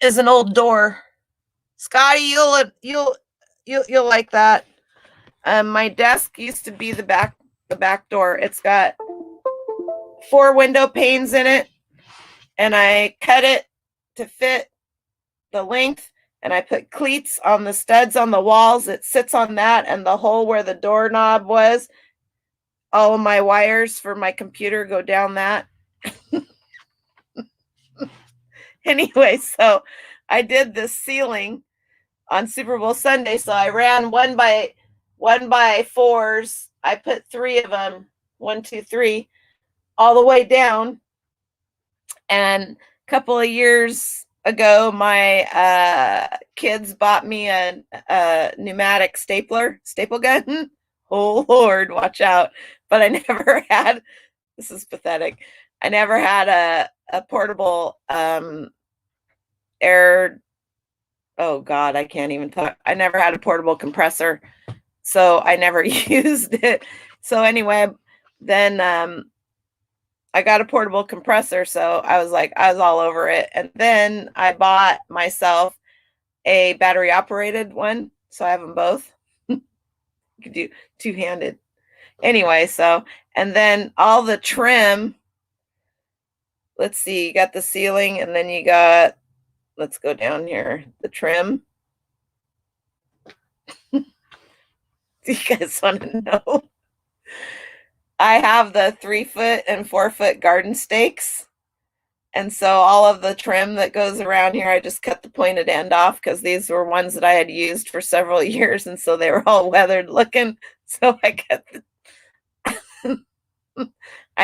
is an old door. Scotty, you'll like that. My desk used to be the back door. It's got 4 window panes in it, and I cut it to fit the length, and I put cleats on the studs on the walls. It sits on that, and the hole where the doorknob was, all of my wires for my computer go down that. Anyway, so I did this ceiling on Super Bowl Sunday. So I ran 1x4s. I put 3 of them, 1, 2, 3, all the way down. And a couple of years ago, my kids bought me a pneumatic staple gun. Oh Lord, watch out. But I never had, this is pathetic. I never had a portable air Oh God, I can't even talk. I never had a portable compressor, so I never used it. So anyway, then I got a portable compressor, so I was like, I was all over it. And then I bought myself a battery operated one, so I have them both. You could do two-handed. Anyway, so and then all the trim. Let's see, you got the ceiling, and then you got. Let's go down here. The trim. Do you guys want to know? I have the 3 foot and 4 foot garden stakes. And so all of the trim that goes around here, I just cut the pointed end off because these were ones that I had used for several years. And so they were all weathered looking. So I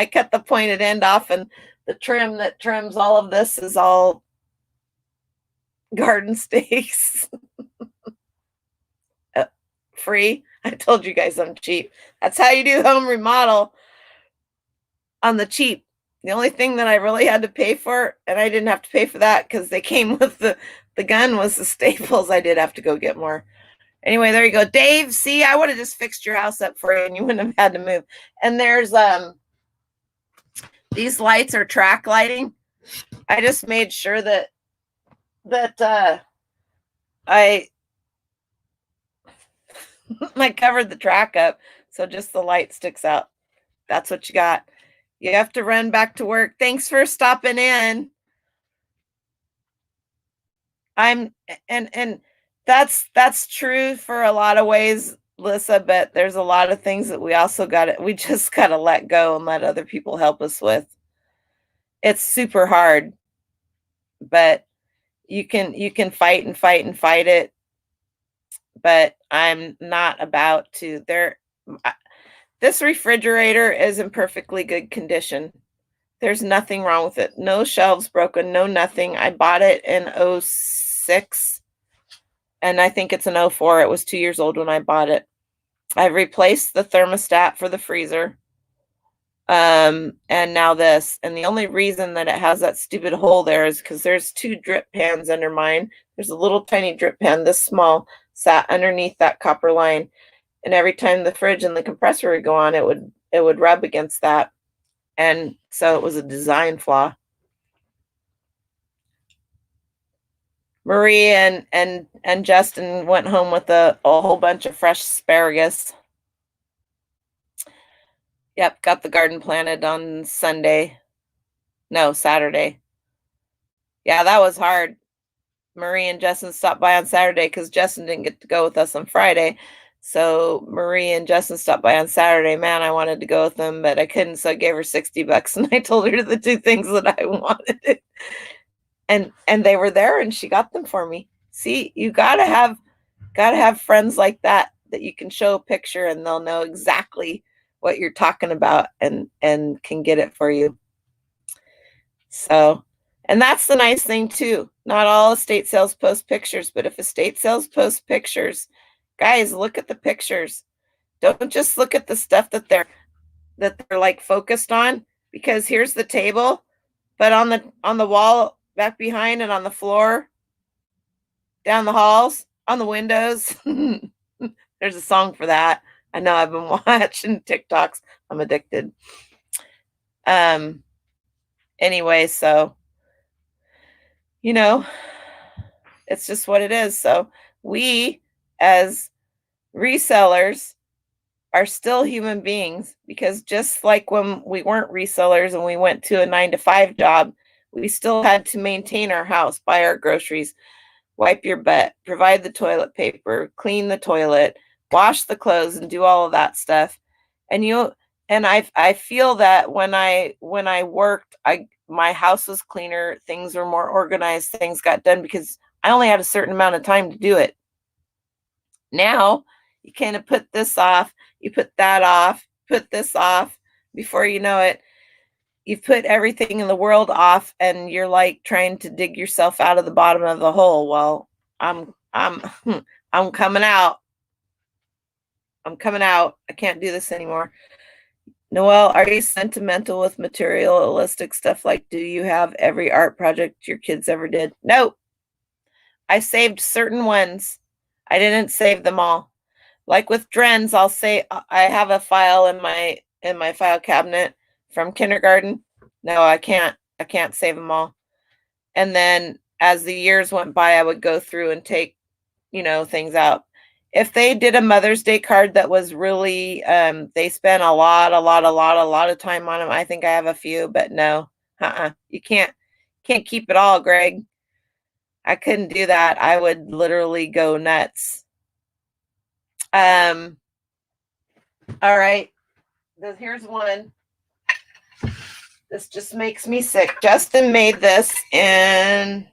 cut the pointed end off, and the trim that trims all of this is all garden stakes. Free. I told you guys I'm cheap. That's how you do home remodel on the cheap. The only thing that I really had to pay for, and I didn't have to pay for that because they came with the gun, was the staples. I did have to go get more. Anyway, there you go. Dave, see, I would have just fixed your house up for you and you wouldn't have had to move. And there's these lights are track lighting. I just made sure that I I covered the track up so just the light sticks out. That's what you got. You have to run back to work. Thanks for stopping in. I'm and that's true for a lot of ways, Lissa, but there's a lot of things that we just got to let go and let other people help us with. It's super hard, but you can fight and fight and fight it, but I'm not about to. This refrigerator is in perfectly good condition. There's nothing wrong with it. No shelves broken, no nothing. I bought it in 06 and I think it's an 04. It was 2 years old when I bought it. I replaced the thermostat for the freezer. And now this. And the only reason that it has that stupid hole there is because there's 2 drip pans under mine. There's a little tiny drip pan, this small, sat underneath that copper line. And every time the fridge and the compressor would go on, it would rub against that. And so it was a design flaw. Marie and Justin went home with a whole bunch of fresh asparagus. Yep, got the garden planted on Sunday. No, Saturday. Yeah, that was hard. Marie and Justin stopped by on Saturday because Justin didn't get to go with us on Friday. So Marie and Justin stopped by on Saturday. Man, I wanted to go with them, but I couldn't. So I gave her $60 and I told her the 2 things that I wanted. And they were there and she got them for me. See, you gotta have friends like that you can show a picture and they'll know exactly what you're talking about and can get it for you. So, and that's the nice thing too. Not all estate sales post pictures, but if estate sales post pictures, guys, look at the pictures. Don't just look at the stuff that they're like focused on, because here's the table, but on the wall back behind and on the floor, down the halls, on the windows, there's a song for that. I know I've been watching TikToks. I'm addicted. Anyway, so it's just what it is. So we as resellers are still human beings, because just like when we weren't resellers and we went to a 9-to-5 job, we still had to maintain our house, buy our groceries, wipe your butt, provide the toilet paper, clean the toilet, wash the clothes, and do all of that stuff. And I feel that when I worked, my house was cleaner, things were more organized, things got done because I only had a certain amount of time to do it. Now you kind of put this off, you put that off, put this off. Before you know it, you've put everything in the world off, and you're like trying to dig yourself out of the bottom of the hole. Well, I'm coming out. I'm coming out. I can't do this anymore. Noelle, are you sentimental with materialistic stuff? Like, do you have every art project your kids ever did? No. I saved certain ones. I didn't save them all. Like with Drens, I'll say I have a file in my file cabinet from kindergarten. No, I can't. I can't save them all. And then as the years went by, I would go through and take, things out. If they did a Mother's Day card that was really, they spent a lot of time on them. I think I have a few, but no, you can't keep it all, Greg. I couldn't do that. I would literally go nuts. Um, all right. Here's one. This just makes me sick. Justin made this and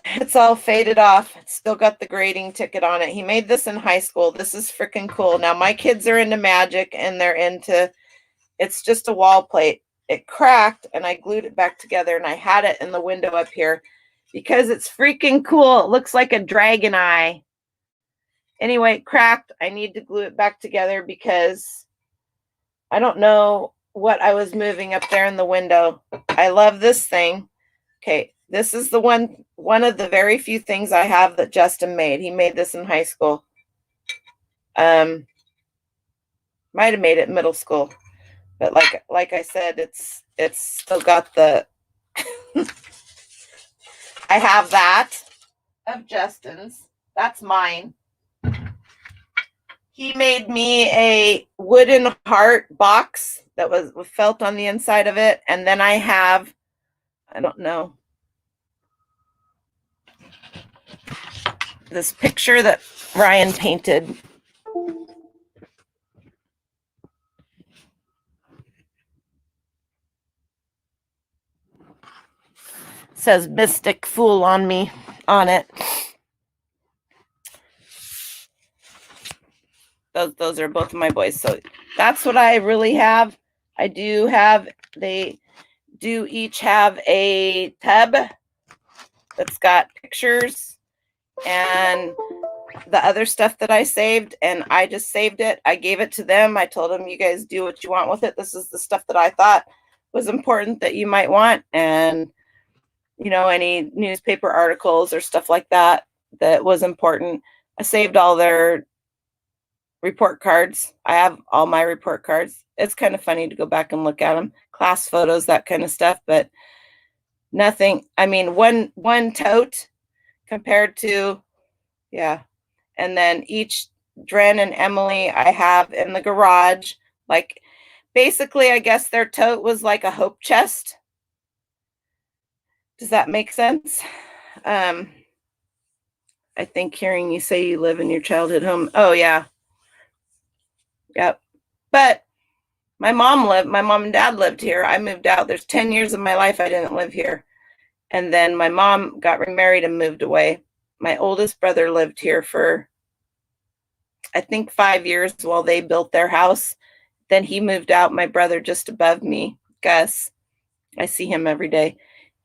it's all faded off. It's still got the grading ticket on it. He made this in high school. This is freaking cool. Now my kids are into magic and they're into, it's just a wall plate. It cracked and I glued it back together and I had it in the window up here because it's freaking cool. It looks like a dragon eye. Anyway, it cracked. I need to glue it back together because I don't know what I was moving up there in the window. I love this thing. Okay, this is the one of the very few things I have that Justin made. He made this in high school. Might have made it in middle school. But like I said, it's still got the I have that of Justin's. That's mine. He made me a wooden heart box that was with felt on the inside of it. And then I have, I don't know, this picture that Ryan painted. It says Mystic Fool on me, on it. Those are both of my boys. So that's what I really have. I do have, they do each have a tub that's got pictures and the other stuff that I saved, and I just saved it. I gave it to them. I told them, you guys do what you want with it. This is the stuff that I thought was important that you might want. And, any newspaper articles or stuff like that was important. I saved all their report cards. I have all my report cards. It's kind of funny to go back and look at them, class photos, that kind of stuff, but nothing. I mean, one tote compared to, yeah. And then each Dren and Emily I have in the garage. Like, basically, I guess their tote was like a hope chest. Does that make sense? I think hearing you say you live in your childhood home. Oh, yeah. Yep. But my mom and dad lived here. I moved out. There's 10 years of my life I didn't live here. And then my mom got remarried and moved away. My oldest brother lived here for, I think, 5 years while they built their house. Then he moved out. My brother just above me, Gus, I see him every day.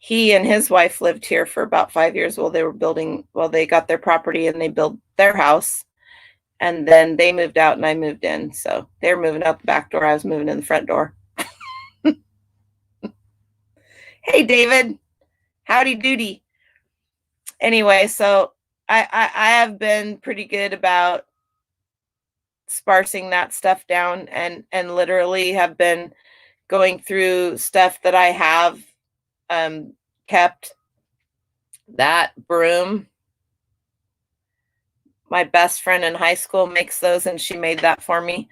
He and his wife lived here for about 5 years while they got their property and they built their house. And then they moved out and I moved in. So they were moving out the back door. I was moving in the front door. Hey, David. Howdy doody. Anyway, so I have been pretty good about sparsing that stuff down and literally have been going through stuff that I have kept. That broom, my best friend in high school makes those and she made that for me.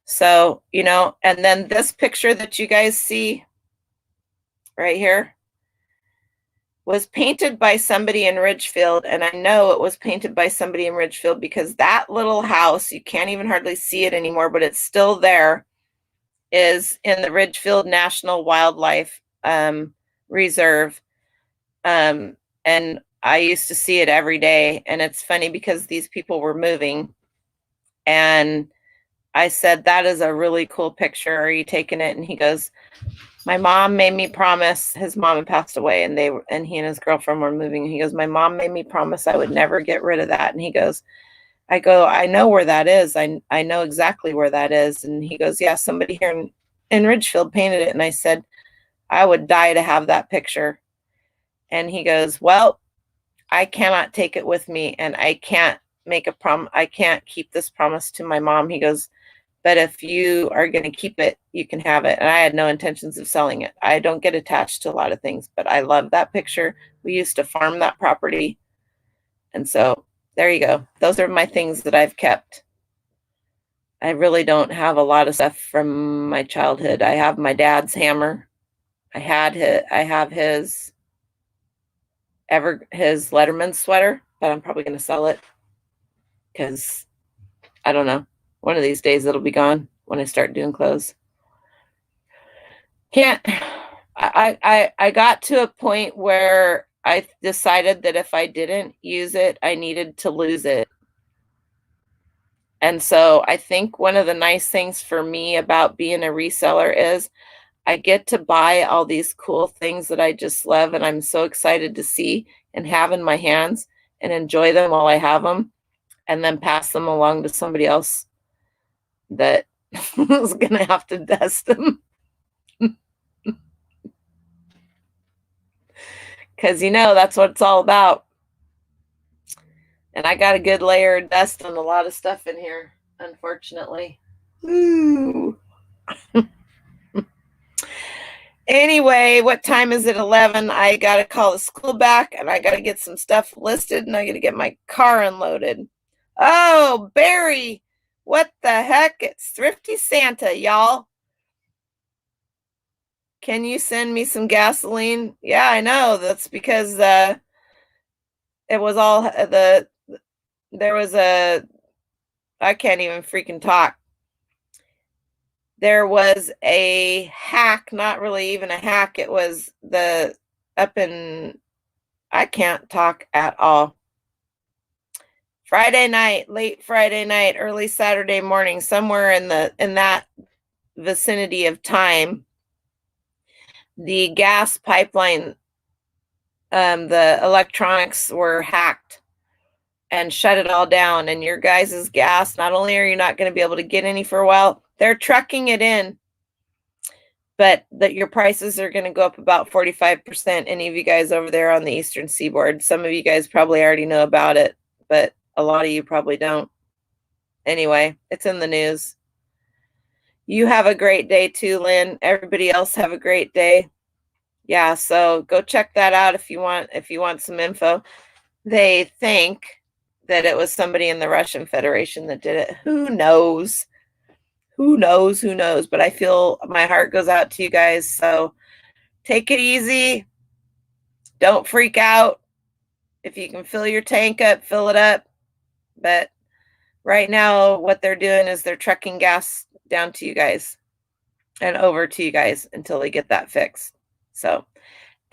So, and then this picture that you guys see right here was painted by somebody in Ridgefield. And I know it was painted by somebody in Ridgefield because that little house, you can't even hardly see it anymore, but it's still there, is in the Ridgefield National Wildlife Reserve. And I used to see it every day. And it's funny because these people were moving. And I said, that is a really cool picture. Are you taking it? And he goes, my mom made me promise. His mom had passed away and he and his girlfriend were moving. And he goes, my mom made me promise I would never get rid of that. And he goes, I go, I know where that is. I know exactly where that is. And he goes, yeah, somebody here in Ridgefield painted it. And I said, I would die to have that picture. And he goes, well, I cannot take it with me, and I can't I can't keep this promise to my mom. He goes, but if you are going to keep it, you can have it. And I had no intentions of selling it. I don't get attached to a lot of things, but I love that picture. We used to farm that property. And so there you go. Those are my things that I've kept. I really don't have a lot of stuff from my childhood. I have my dad's hammer. I have his Letterman sweater, but I'm probably going to sell it because I don't know. One of these days it'll be gone when I start doing clothes. Can't. I got to a point where I decided that if I didn't use it, I needed to lose it. And so I think one of the nice things for me about being a reseller is I get to buy all these cool things that I just love and I'm so excited to see and have in my hands and enjoy them while I have them, and then pass them along to somebody else that is going to have to dust them. Because, that's what it's all about. And I got a good layer of dust on a lot of stuff in here, unfortunately. Ooh. Anyway, what time is it? 11. I got to call the school back, and I got to get some stuff listed, and I got to get my car unloaded. Oh, Barry, what the heck? It's Thrifty Santa, y'all. Can you send me some gasoline? Yeah, I know. That's because it was all there was I can't even freaking talk. There was a hack, not really even a hack. It was I can't talk at all. Friday night, late Friday night, early Saturday morning, somewhere in that vicinity of time, the gas pipeline, the electronics were hacked and shut it all down. And your guys' gas, not only are you not going to be able to get any for a while, they're trucking it in, but that your prices are going to go up about 45%. Any of you guys over there on the Eastern Seaboard, some of you guys probably already know about it, but a lot of you probably don't. Anyway, it's in the news. You have a great day too, Lynn. Everybody else have a great day. Yeah, so go check that out if you want some info. They think that it was somebody in the Russian Federation that did it. Who knows? Who knows? Who knows? But I feel my heart goes out to you guys. So take it easy. Don't freak out. If you can fill your tank up, fill it up. But right now, what they're doing is they're trucking gas down to you guys and over to you guys until they get that fixed. So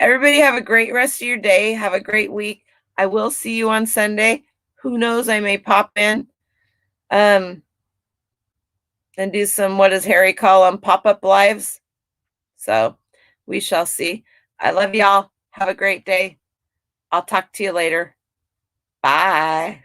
everybody have a great rest of your day. Have a great week. I will see you on Sunday. Who knows? I may pop in and do some, what does Harry call them, pop-up lives. So we shall see. I love y'all. Have a great day. I'll talk to you later. Bye.